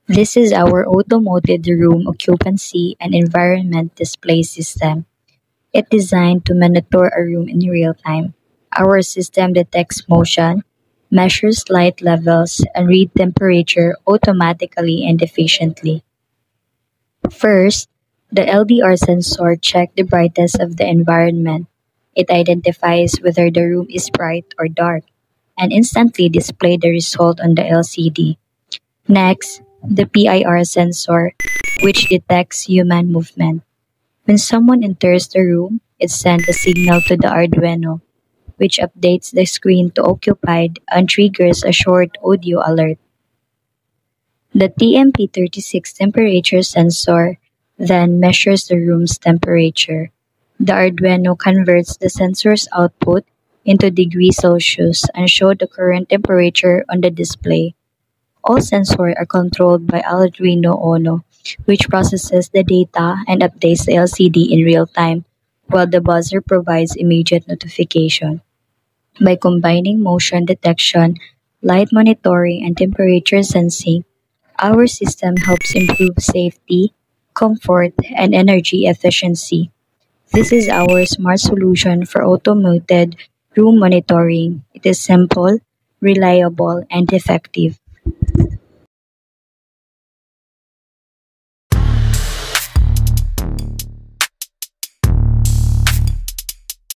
This is our automated room occupancy and environment display system. It's designed to monitor a room in real time. Our system detects motion, measures light levels, and read temperature automatically and efficiently. First, the LDR sensor checks the brightness of the environment. It identifies whether the room is bright or dark and instantly display the result on the LCD. Next, the PIR sensor, which detects human movement. When someone enters the room, it sends a signal to the Arduino, which updates the screen to occupied and triggers a short audio alert. The TMP36 temperature sensor then measures the room's temperature. The Arduino converts the sensor's output into degrees Celsius and shows the current temperature on the display. All sensors are controlled by Arduino Uno, which processes the data and updates the LCD in real time, while the buzzer provides immediate notification. By combining motion detection, light monitoring, and temperature sensing, our system helps improve safety, comfort, and energy efficiency. This is our smart solution for automated room monitoring. It is simple, reliable, and effective.